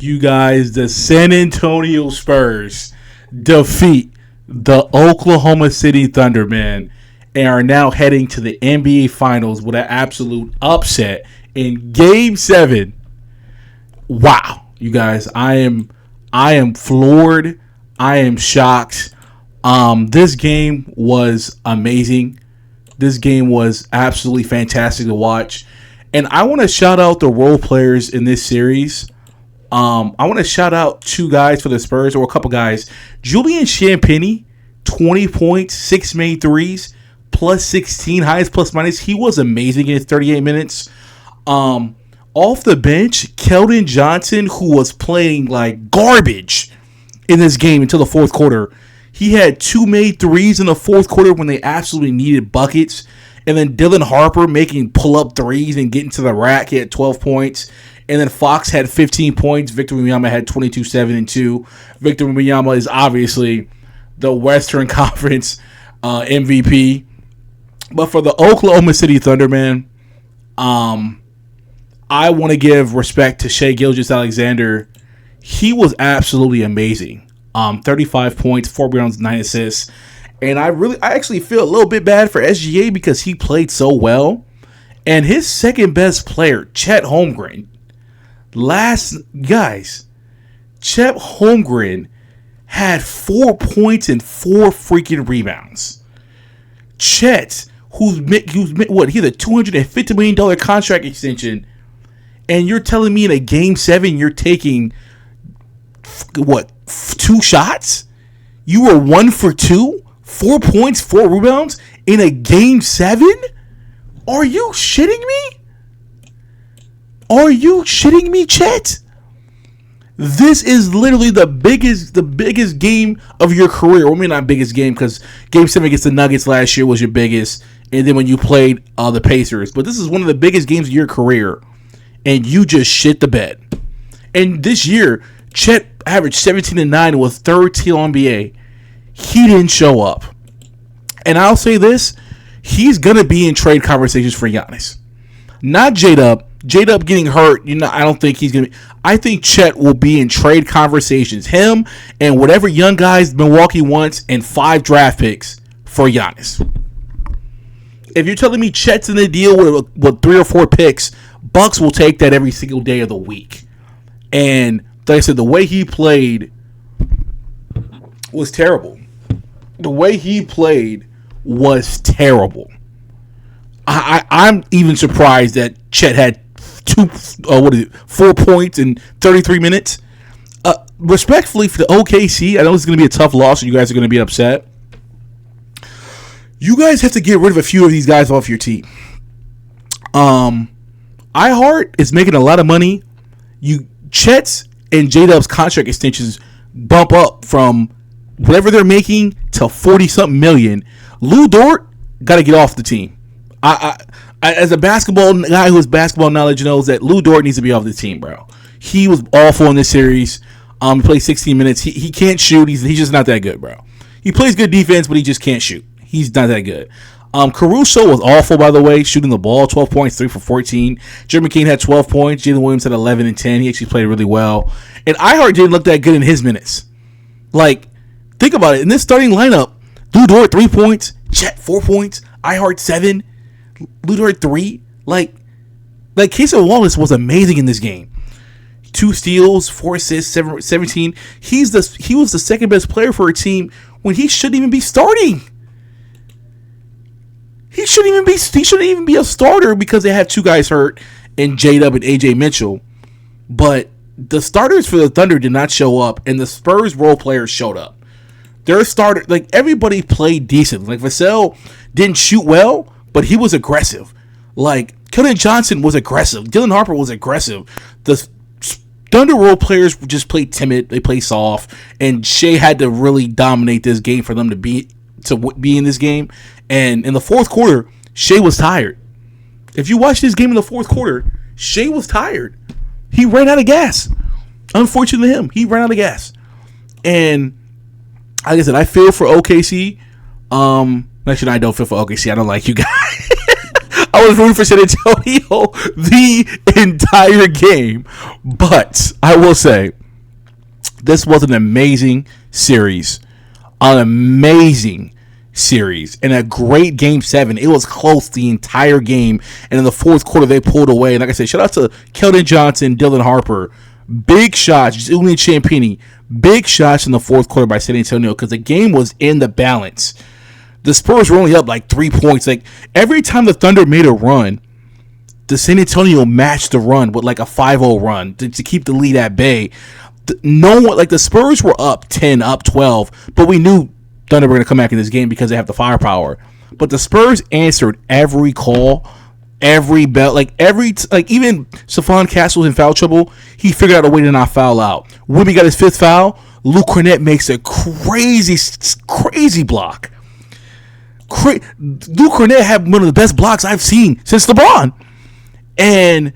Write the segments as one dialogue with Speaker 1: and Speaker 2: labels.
Speaker 1: You guys, the San Antonio Spurs defeat the Oklahoma City Thunder, man, and are now heading to the NBA Finals with an absolute upset in Game 7. Wow, you guys, I am floored. I am shocked. This game was amazing. This game was absolutely fantastic to watch. And I want to shout out the role players in this series. I want to shout out two guys for the Spurs, or a couple guys. Julian Champagnie, 20 points, 6 made threes, plus 16, highest plus minus. He was amazing in 38 minutes. Off the bench, Keldon Johnson, who was playing like garbage in this game until the fourth quarter. He had 2 made threes in the fourth quarter when they absolutely needed buckets. And then Dylan Harper making pull-up threes and getting to the rack. He had 12 points. And then Fox had 15 points. Victor Wembanyama had 22, 7, and 2. Victor Wembanyama is obviously the Western Conference MVP. But for the Oklahoma City Thunder, man, I want to give respect to Shai Gilgeous-Alexander. He was absolutely amazing. 35 points, 4 rebounds, 9 assists. And I actually feel a little bit bad for SGA because he played so well. And his second best player, Chet Holmgren, Chet Holmgren had 4 points and 4 freaking rebounds. Chet, who's what? He had a $250 million contract extension, and you're telling me in a Game 7 you're taking what? 2 shots? You were 1 for 2, 4 points, 4 rebounds in a Game 7? Are you shitting me? Are you shitting me, Chet? This is literally the biggest game of your career. Well, I mean, not biggest game, because Game 7 against the Nuggets last year was your biggest, and then when you played the Pacers. But this is one of the biggest games of your career, and you just shit the bed. And this year, Chet averaged 17 and 9 and was third team NBA. He didn't show up. And I'll say this, he's going to be in trade conversations for Giannis. Not J-Dub. J-Dub getting hurt, I don't think he's going to be. I think Chet will be in trade conversations. Him and whatever young guys Milwaukee wants and 5 draft picks for Giannis. If you're telling me Chet's in the deal with 3 or 4 picks, Bucks will take that every single day of the week. And like I said, the way he played was terrible. The way he played was terrible. I'm even surprised that Chet had 4 points in 33 minutes. Respectfully for the OKC, I know it's going to be a tough loss, and you guys are going to be upset. You guys have to get rid of a few of these guys off your team. iHeart is making a lot of money. Chet's and J-Dub's contract extensions bump up from whatever they're making to 40-something million. Lou Dort got to get off the team. I as a basketball guy who has basketball knowledge knows that Lou Dort needs to be off the team, bro. He was awful in this series. He played 16 minutes. He can't shoot. He's just not that good, bro. He plays good defense, but he just can't shoot. He's not that good. Caruso was awful, by the way, shooting the ball, 12 points, 3 for 14. Jeremy King had 12 points. Jalen Williams had 11 and 10. He actually played really well. And iHeart didn't look that good in his minutes. Like, think about it. In this starting lineup, Lou Dort, 3 points. Chet, 4 points. iHeart, 7. Lou Dort, 3. Like Casey Wallace was amazing in this game. 2 steals, 4 assists, 17. He was the second best player for a team when he shouldn't even be starting. He shouldn't even be a starter because they have 2 guys hurt in J-Dub and AJ Mitchell. But the starters for the Thunder did not show up, and the Spurs role players showed up. Their starter, everybody played decent. Vassell didn't shoot well, but he was aggressive. Keldon Johnson was aggressive. Dylan Harper was aggressive. The Thunder role players just played timid. They played soft, and Shai had to really dominate this game for them to be in this game. And in the fourth quarter, Shai was tired. If you watch this game in the fourth quarter, Shai was tired. He ran out of gas. Unfortunately, he ran out of gas. And like I said, I feel for OKC. Actually, I don't feel for OKC. I don't like you guys. I was rooting for San Antonio the entire game. But I will say, this was an amazing series. An amazing series. And a great game 7. It was close the entire game. And in the fourth quarter, they pulled away. And like I said, shout out to Keldon Johnson, Dylan Harper. Big shots. Julian Champagnie. Big shots in the fourth quarter by San Antonio because the game was in the balance. The Spurs were only up like 3 points. Like every time the Thunder made a run, the San Antonio matched the run with like a 5-0 run to keep the lead at bay. No one, like the Spurs were up 10, up 12, but we knew Thunder were going to come back in this game because they have the firepower. But the Spurs answered every call. Every bell, like even Stephon Castle's in foul trouble. He figured out a way to not foul out. Wimby got his 5th foul. Luke Cornett makes a crazy block. Luke Cornett had one of the best blocks I've seen since LeBron. And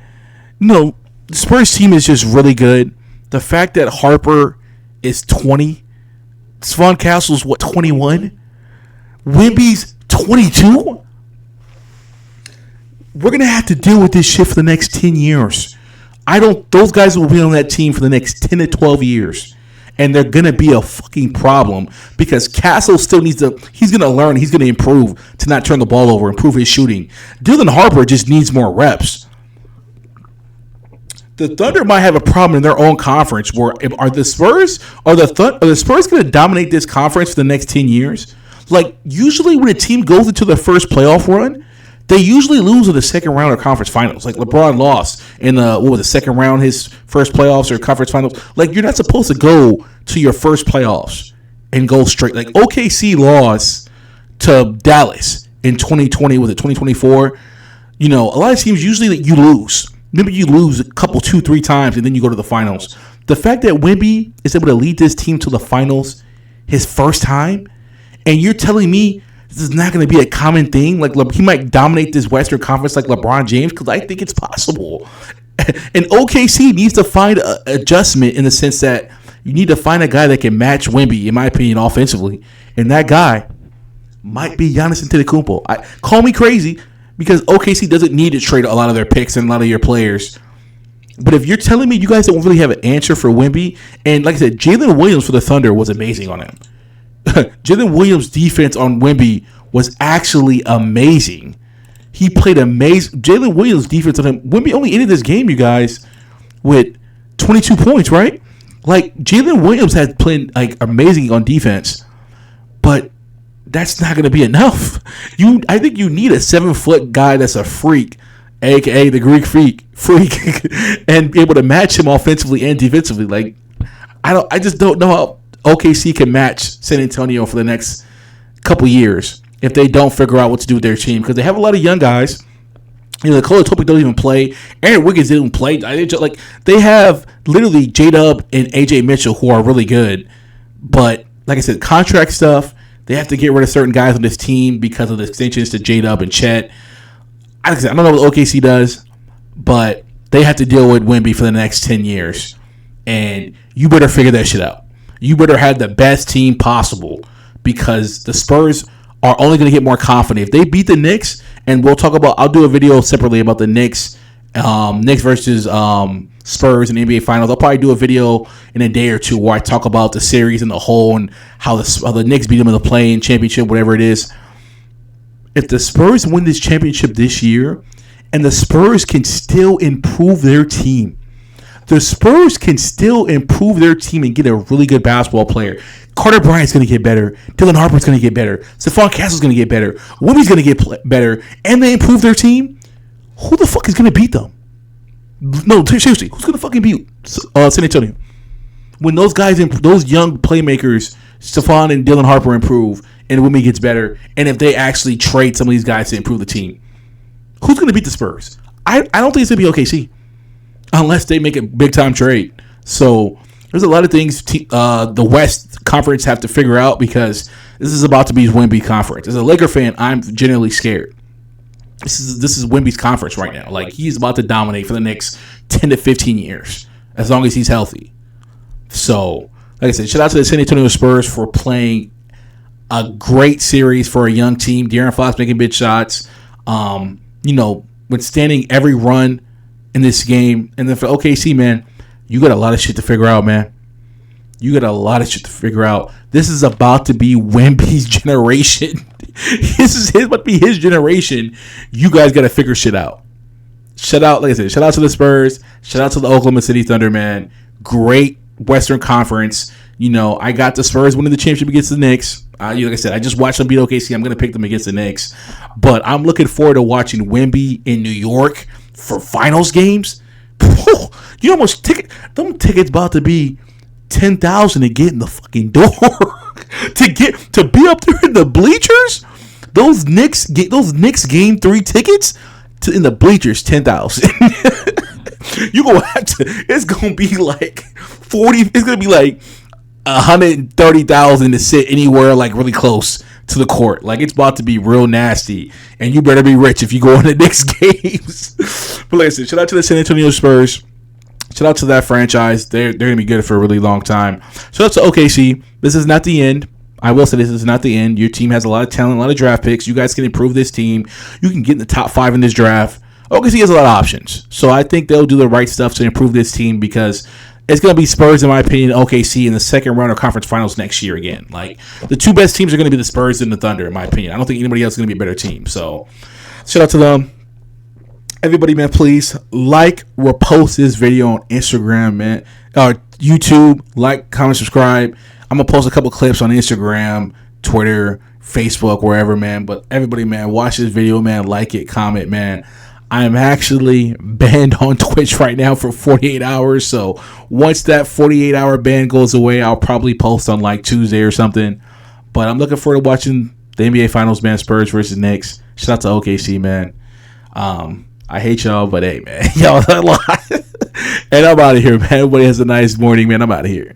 Speaker 1: the Spurs team is just really good. The fact that Harper is 20, Stephon Castle's 21, Wimby's 22. We're going to have to deal with this shit for the next 10 years. Those guys will be on that team for the next 10 to 12 years. And they're going to be a fucking problem because Castle still he's going to learn, he's going to improve to not turn the ball over, improve his shooting. Dylan Harper just needs more reps. The Thunder might have a problem in their own conference where are the Spurs going to dominate this conference for the next 10 years? Like usually when a team goes into their first playoff run, they usually lose in the second round of conference finals. Like LeBron lost in the second round, his first playoffs or conference finals. Like you're not supposed to go to your first playoffs and go straight. Like OKC lost to Dallas in 2020. Was it 2024? A lot of teams usually you lose. Maybe you lose a couple, 2-3 times, and then you go to the finals. The fact that Wimby is able to lead this team to the finals his first time, and you're telling me this is not going to be a common thing. Like he might dominate this Western Conference like LeBron James because I think it's possible. And OKC needs to find an adjustment in the sense that you need to find a guy that can match Wimby, in my opinion, offensively. And that guy might be Giannis Antetokounmpo. Call me crazy because OKC doesn't need to trade a lot of their picks and a lot of your players. But if you're telling me you guys don't really have an answer for Wimby, and like I said, Jalen Williams for the Thunder was amazing on him. Jalen Williams' defense on Wimby was actually amazing. He played amazing. Jalen Williams' defense on him. Wimby only ended this game, you guys, with 22 points, right? Like Jalen Williams had played like amazing on defense, but that's not going to be enough. I think you need a 7-foot guy that's a freak, aka the Greek freak, and be able to match him offensively and defensively. Like I just don't know how OKC can match San Antonio for the next couple years if they don't figure out what to do with their team because they have a lot of young guys. Nikola Topic don't even play. Aaron Wiggins didn't play. They have literally J-Dub and AJ Mitchell who are really good. But like I said, contract stuff, they have to get rid of certain guys on this team because of the extensions to J-Dub and Chet. I don't know what OKC does, but they have to deal with Wimby for the next 10 years. And you better figure that shit out. You better have the best team possible because the Spurs are only going to get more confident. If they beat the Knicks, and I'll do a video separately about the Knicks versus Spurs in the NBA Finals. I'll probably do a video in a day or two where I talk about the series in the whole and how the Knicks beat them in the play-in championship, whatever it is. If the Spurs win this championship this year, and the Spurs can still improve their team, the Spurs can still improve their team and get a really good basketball player. Carter Bryant's going to get better. Dylan Harper's going to get better. Stephon Castle's going to get better. Wimby's going to get better. And they improve their team. Who the fuck is going to beat them? No, seriously. Who's going to fucking beat San Antonio? When those guys, those young playmakers, Stephon and Dylan Harper improve and Wimby gets better, and if they actually trade some of these guys to improve the team, who's going to beat the Spurs? I don't think it's going to be OKC. Unless they make a big-time trade. So there's a lot of things the West Conference have to figure out because this is about to be Wimby conference. As a Laker fan, I'm genuinely scared. This is Wimby's conference right now. Like, he's about to dominate for the next 10 to 15 years as long as he's healthy. So, like I said, shout out to the San Antonio Spurs for playing a great series for a young team. De'Aaron Fox making big shots. withstanding every run in this game. And then for OKC, man, you got a lot of shit to figure out, man. You got a lot of shit to figure out. This is about to be Wemby's generation. This is about to be his generation. You guys got to figure shit out. Shout out to the Spurs. Shout out to the Oklahoma City Thunder, man. Great Western Conference. I got the Spurs winning the championship against the Knicks. Like I said, I just watched them beat OKC. I'm going to pick them against the Knicks. But I'm looking forward to watching Wemby in New York for finals games. You know how much them tickets about to be $10,000 to get in the fucking door. to be up there in the bleachers. Those Knicks game 3 tickets in the bleachers, $10,000. You gonna have to. It's gonna be like 40. It's gonna be like 130,000 to sit anywhere like really close to the court. Like, it's about to be real nasty, and you better be rich if you go on the Knicks games. But listen, shout out to the San Antonio Spurs. Shout out to that franchise. They're going to be good for a really long time. Shout out to OKC. This is not the end. I will say this is not the end. Your team has a lot of talent, a lot of draft picks. You guys can improve this team. You can get in the top 5 in this draft. OKC has a lot of options. So I think they'll do the right stuff to improve this team, because it's going to be Spurs, in my opinion, OKC in the second round of conference finals next year again. Like, the 2 best teams are going to be the Spurs and the Thunder, in my opinion. I don't think anybody else is going to be a better team. So shout out to them. Everybody, man, please repost this video on Instagram, man. YouTube, comment, subscribe. I'm going to post a couple clips on Instagram, Twitter, Facebook, wherever, man. But everybody, man, watch this video, man. Like it, comment, man. I'm actually banned on Twitch right now for 48 hours. So once that 48-hour ban goes away, I'll probably post on Tuesday or something. But I'm looking forward to watching the NBA Finals, man. Spurs versus Knicks. Shout out to OKC, man. I hate y'all, but hey, man, y'all a lot. And I'm out of here, man. Everybody has a nice morning, man. I'm out of here.